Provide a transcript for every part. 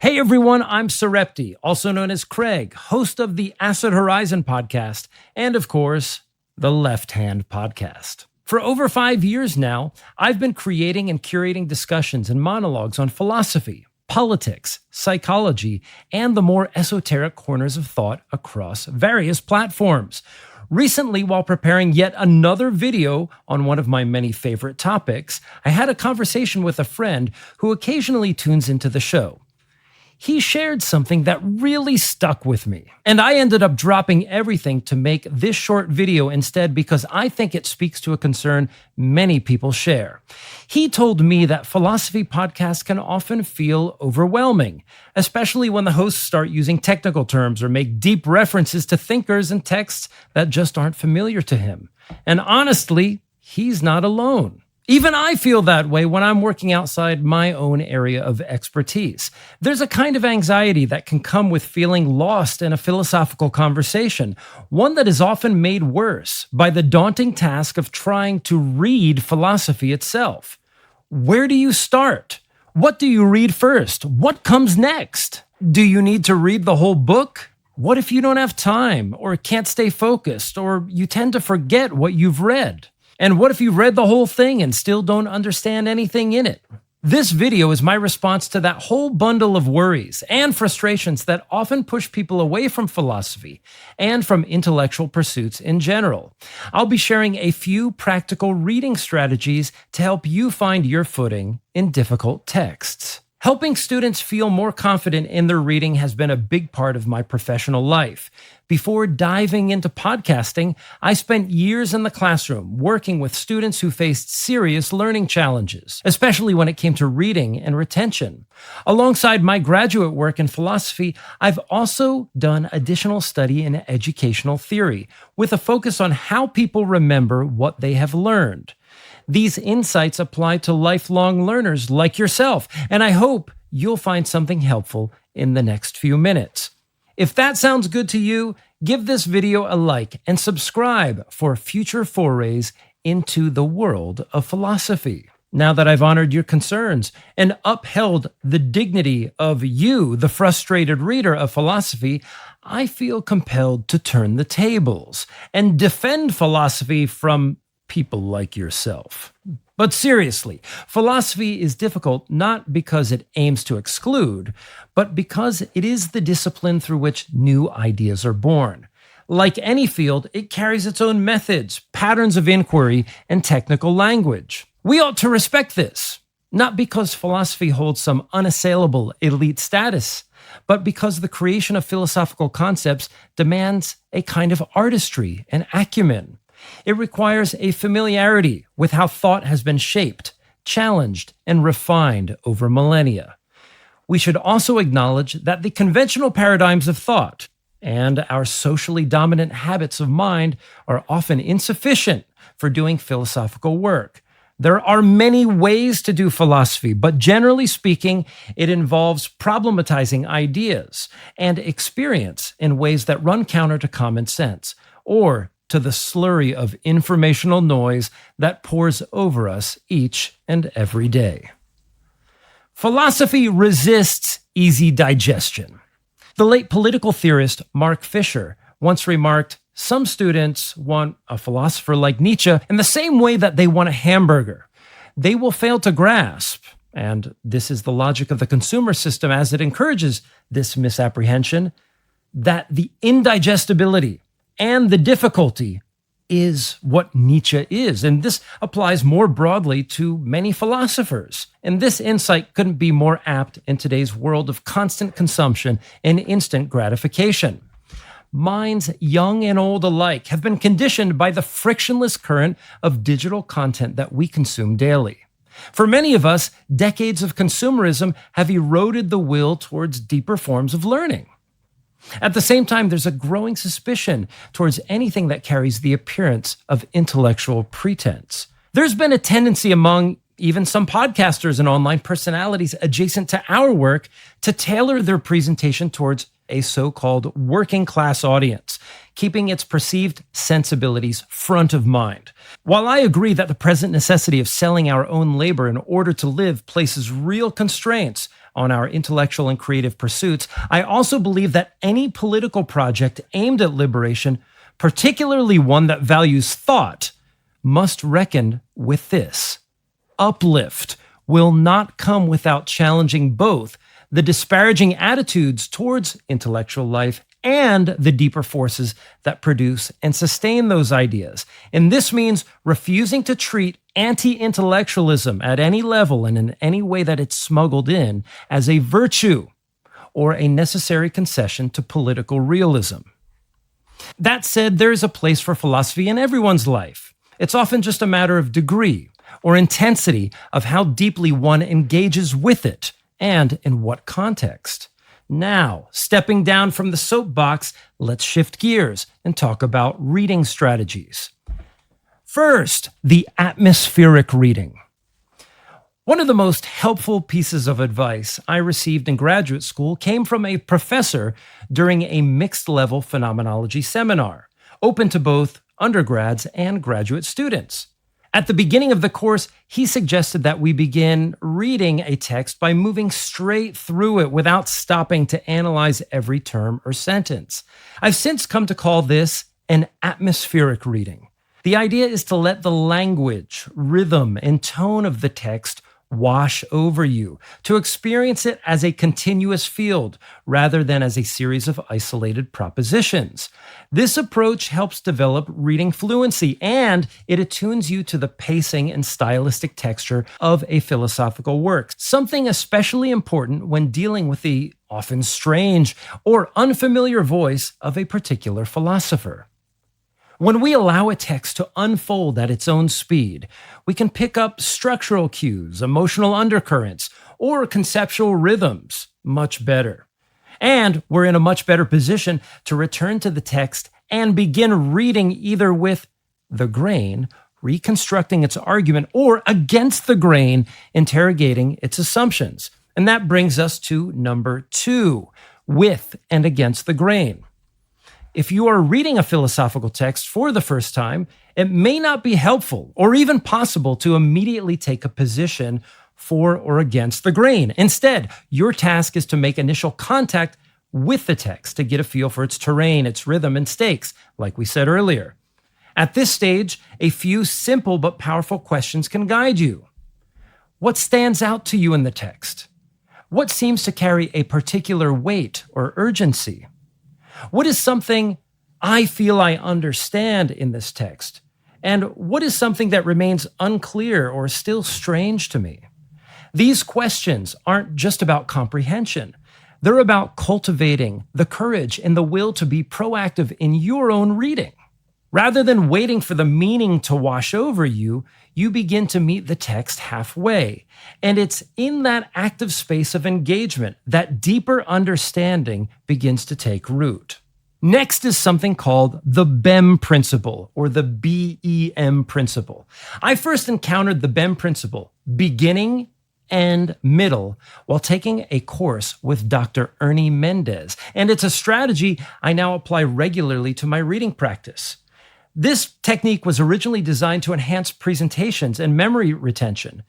Hey everyone, I'm Sereptie, also known as Craig, host of the Acid Horizon podcast, and of course, the Left Hand podcast. For over 5 years now, I've been creating and curating discussions and monologues on philosophy, politics, psychology, and the more esoteric corners of thought across various platforms. Recently, while preparing yet another video on one of my many favorite topics, I had a conversation with a friend who occasionally tunes into the show. He shared something that really stuck with me, and I ended up dropping everything to make this short video instead because I think it speaks to a concern many people share. He told me that philosophy podcasts can often feel overwhelming, especially when the hosts start using technical terms or make deep references to thinkers and texts that just aren't familiar to him. And honestly, he's not alone. Even I feel that way when I'm working outside my own area of expertise. There's a kind of anxiety that can come with feeling lost in a philosophical conversation, one that is often made worse by the daunting task of trying to read philosophy itself. Where do you start? What do you read first? What comes next? Do you need to read the whole book? What if you don't have time, or can't stay focused, or you tend to forget what you've read? And what if you read the whole thing and still don't understand anything in it? This video is my response to that whole bundle of worries and frustrations that often push people away from philosophy and from intellectual pursuits in general. I'll be sharing a few practical reading strategies to help you find your footing in difficult texts. Helping students feel more confident in their reading has been a big part of my professional life. Before diving into podcasting, I spent years in the classroom working with students who faced serious learning challenges, especially when it came to reading and retention. Alongside my graduate work in philosophy, I've also done additional study in educational theory, with a focus on how people remember what they have learned. These insights apply to lifelong learners like yourself, and I hope you'll find something helpful in the next few minutes. If that sounds good to you, give this video a like and subscribe for future forays into the world of philosophy. Now that I've honored your concerns and upheld the dignity of you, the frustrated reader of philosophy, I feel compelled to turn the tables and defend philosophy from people like yourself. But seriously, philosophy is difficult not because it aims to exclude, but because it is the discipline through which new ideas are born. Like any field, it carries its own methods, patterns of inquiry, and technical language. We ought to respect this, not because philosophy holds some unassailable elite status, but because the creation of philosophical concepts demands a kind of artistry and acumen. It requires a familiarity with how thought has been shaped, challenged, and refined over millennia. We should also acknowledge that the conventional paradigms of thought and our socially dominant habits of mind are often insufficient for doing philosophical work. There are many ways to do philosophy, but generally speaking, it involves problematizing ideas and experience in ways that run counter to common sense, or to the slurry of informational noise that pours over us each and every day. Philosophy resists easy digestion. The late political theorist Mark Fisher once remarked, "Some students want a philosopher like Nietzsche in the same way that they want a hamburger. They will fail to grasp," and this is the logic of the consumer system as it encourages this misapprehension, that the indigestibility and the difficulty is what Nietzsche is. And this applies more broadly to many philosophers. And this insight couldn't be more apt in today's world of constant consumption and instant gratification. Minds, young and old alike, have been conditioned by the frictionless current of digital content that we consume daily. For many of us, decades of consumerism have eroded the will towards deeper forms of learning. At the same time, there's a growing suspicion towards anything that carries the appearance of intellectual pretense. There's been a tendency among even some podcasters and online personalities adjacent to our work to tailor their presentation towards a so-called working class audience, keeping its perceived sensibilities front of mind. While I agree that the present necessity of selling our own labor in order to live places real constraints on our intellectual and creative pursuits, I also believe that any political project aimed at liberation, particularly one that values thought, must reckon with this. Uplift will not come without challenging both the disparaging attitudes towards intellectual life and the deeper forces that produce and sustain those ideas. And this means refusing to treat anti-intellectualism at any level and in any way that it's smuggled in as a virtue or a necessary concession to political realism. That said, there is a place for philosophy in everyone's life. It's often just a matter of degree or intensity of how deeply one engages with it and in what context. Now, stepping down from the soapbox, let's shift gears and talk about reading strategies. First, the atmospheric reading. One of the most helpful pieces of advice I received in graduate school came from a professor during a mixed-level phenomenology seminar, open to both undergrads and graduate students. At the beginning of the course, he suggested that we begin reading a text by moving straight through it without stopping to analyze every term or sentence. I've since come to call this an atmospheric reading. The idea is to let the language, rhythm, and tone of the text wash over you, to experience it as a continuous field rather than as a series of isolated propositions. This approach helps develop reading fluency, and it attunes you to the pacing and stylistic texture of a philosophical work, something especially important when dealing with the often strange or unfamiliar voice of a particular philosopher. When we allow a text to unfold at its own speed, we can pick up structural cues, emotional undercurrents, or conceptual rhythms much better. And we're in a much better position to return to the text and begin reading either with the grain, reconstructing its argument, or against the grain, interrogating its assumptions. And that brings us to number 2, with and against the grain. If you are reading a philosophical text for the first time, it may not be helpful or even possible to immediately take a position for or against the grain. Instead, your task is to make initial contact with the text to get a feel for its terrain, its rhythm, and stakes, like we said earlier. At this stage, a few simple but powerful questions can guide you. What stands out to you in the text? What seems to carry a particular weight or urgency? What is something I feel I understand in this text? And what is something that remains unclear or still strange to me? These questions aren't just about comprehension. They're about cultivating the courage and the will to be proactive in your own reading. Rather than waiting for the meaning to wash over you, you begin to meet the text halfway. And it's in that active space of engagement that deeper understanding begins to take root. Next is something called the BEM Principle, or the BEM Principle. I first encountered the BEM Principle, beginning and middle, while taking a course with Dr. Ernie Mendez, and it's a strategy I now apply regularly to my reading practice. This technique was originally designed to enhance presentations and memory retention,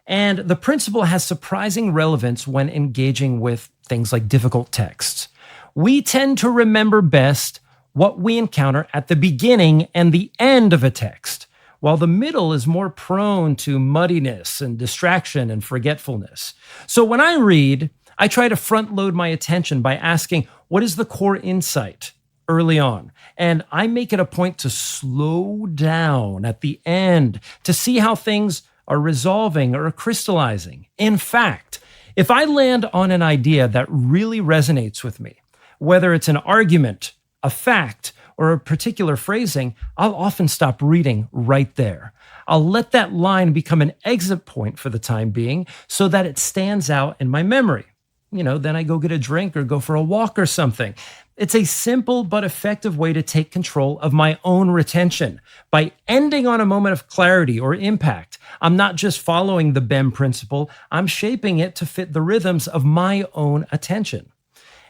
and the principle has surprising relevance when engaging with things like difficult texts. We tend to remember best what we encounter at the beginning and the end of a text, while the middle is more prone to muddiness and distraction and forgetfulness. So when I read, I try to front load my attention by asking, what is the core insight early on? And I make it a point to slow down at the end to see how things are resolving or crystallizing. In fact, if I land on an idea that really resonates with me, whether it's an argument, a fact, or a particular phrasing, I'll often stop reading right there. I'll let that line become an exit point for the time being so that it stands out in my memory. Then I go get a drink or go for a walk or something. It's a simple but effective way to take control of my own retention. By ending on a moment of clarity or impact, I'm not just following the BEM principle, I'm shaping it to fit the rhythms of my own attention.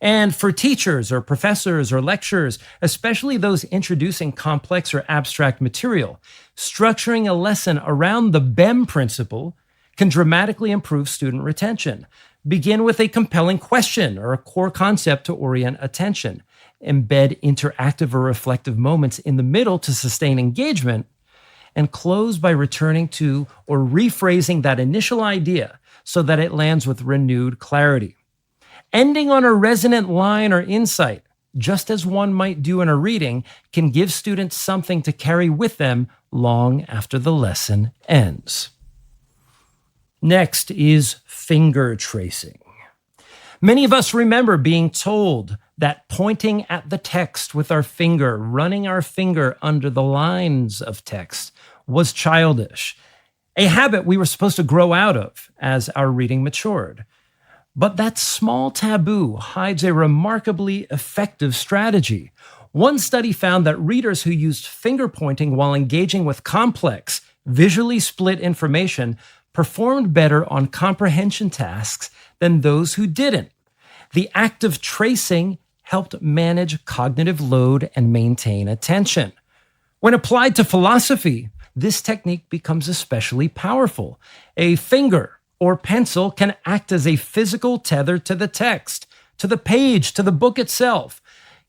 And for teachers or professors or lecturers, especially those introducing complex or abstract material, structuring a lesson around the BEM principle can dramatically improve student retention. Begin with a compelling question or a core concept to orient attention. Embed interactive or reflective moments in the middle to sustain engagement, and close by returning to or rephrasing that initial idea so that it lands with renewed clarity. Ending on a resonant line or insight, just as one might do in a reading, can give students something to carry with them long after the lesson ends. Next is finger tracing. Many of us remember being told that pointing at the text with our finger, running our finger under the lines of text, was childish, a habit we were supposed to grow out of as our reading matured. But that small taboo hides a remarkably effective strategy. One study found that readers who used finger pointing while engaging with complex, visually split information performed better on comprehension tasks than those who didn't. The act of tracing helped manage cognitive load and maintain attention. When applied to philosophy, this technique becomes especially powerful. A finger or pencil can act as a physical tether to the text, to the page, to the book itself,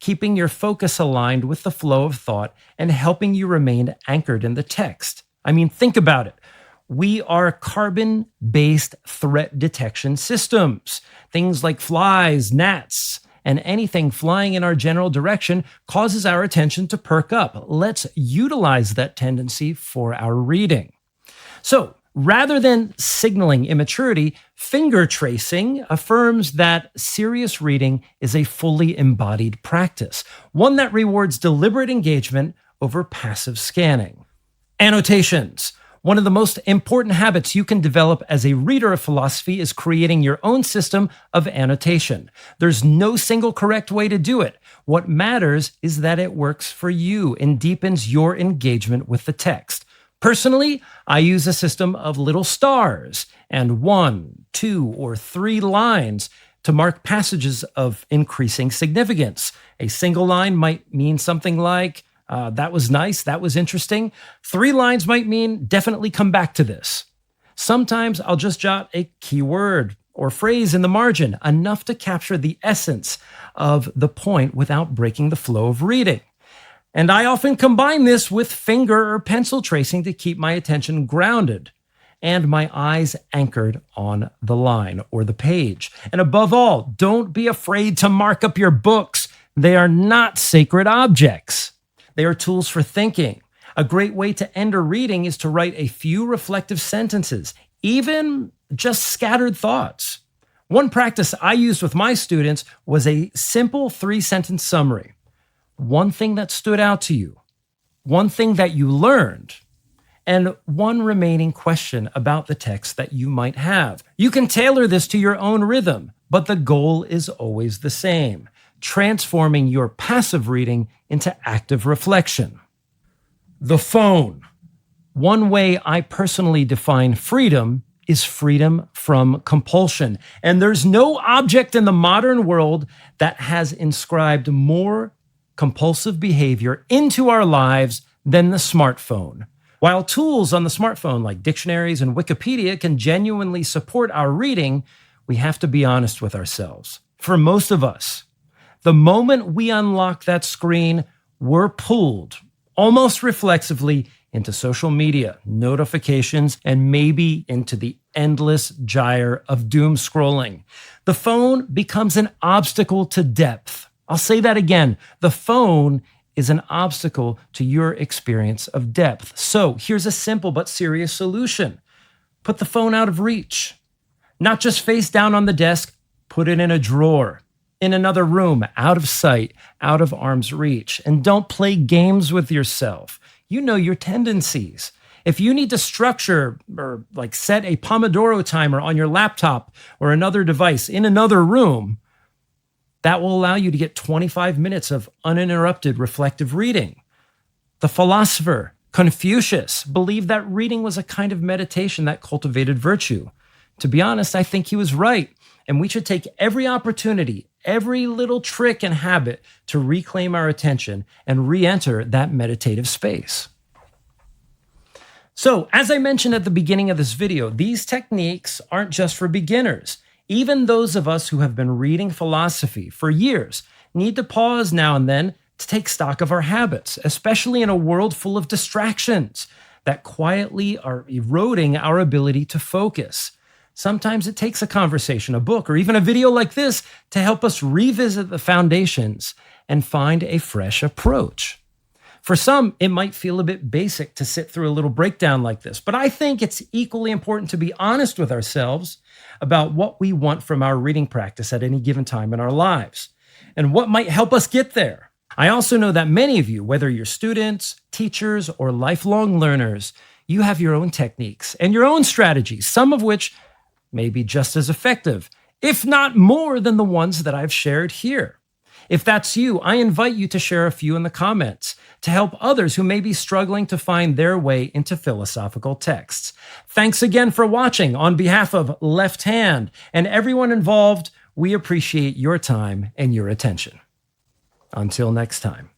keeping your focus aligned with the flow of thought and helping you remain anchored in the text. I mean, think about it. We are carbon-based threat detection systems. Things like flies, gnats, and anything flying in our general direction causes our attention to perk up. Let's utilize that tendency for our reading. So, rather than signaling immaturity, finger tracing affirms that serious reading is a fully embodied practice, one that rewards deliberate engagement over passive scanning. Annotations. One of the most important habits you can develop as a reader of philosophy is creating your own system of annotation. There's no single correct way to do it. What matters is that it works for you and deepens your engagement with the text. Personally, I use a system of little stars and 1, 2, or 3 lines to mark passages of increasing significance. A single line might mean something like, that was nice, that was interesting. 3 lines might mean definitely come back to this. Sometimes I'll just jot a keyword or phrase in the margin, enough to capture the essence of the point without breaking the flow of reading. And I often combine this with finger or pencil tracing to keep my attention grounded and my eyes anchored on the line or the page. And above all, don't be afraid to mark up your books. They are not sacred objects. They are tools for thinking. A great way to end a reading is to write a few reflective sentences, even just scattered thoughts. One practice I used with my students was a simple 3-sentence summary. One thing that stood out to you, one thing that you learned, and one remaining question about the text that you might have. You can tailor this to your own rhythm, but the goal is always the same: transforming your passive reading into active reflection. The phone. One way I personally define freedom is freedom from compulsion. And there's no object in the modern world that has inscribed more compulsive behavior into our lives than the smartphone. While tools on the smartphone like dictionaries and Wikipedia can genuinely support our reading, we have to be honest with ourselves. For most of us, the moment we unlock that screen, we're pulled almost reflexively into social media, notifications, and maybe into the endless gyre of doom scrolling. The phone becomes an obstacle to depth. I'll say that again. The phone is an obstacle to your experience of depth. So here's a simple but serious solution. Put the phone out of reach. Not just face down on the desk, put it in a drawer, in another room, out of sight, out of arm's reach. And don't play games with yourself. You know your tendencies. If you need to structure or set a Pomodoro timer on your laptop or another device in another room, that will allow you to get 25 minutes of uninterrupted reflective reading. The philosopher Confucius believed that reading was a kind of meditation that cultivated virtue. To be honest, I think he was right, and we should take every opportunity, every little trick and habit to reclaim our attention and re-enter that meditative space. So, as I mentioned at the beginning of this video, these techniques aren't just for beginners. Even those of us who have been reading philosophy for years need to pause now and then to take stock of our habits, especially in a world full of distractions that quietly are eroding our ability to focus. Sometimes it takes a conversation, a book, or even a video like this to help us revisit the foundations and find a fresh approach. For some, it might feel a bit basic to sit through a little breakdown like this, but I think it's equally important to be honest with ourselves about what we want from our reading practice at any given time in our lives and what might help us get there. I also know that many of you, whether you're students, teachers, or lifelong learners, you have your own techniques and your own strategies, some of which may be just as effective, if not more than the ones that I've shared here. If that's you, I invite you to share a few in the comments to help others who may be struggling to find their way into philosophical texts. Thanks again for watching. On behalf of Left Hand and everyone involved, we appreciate your time and your attention. Until next time.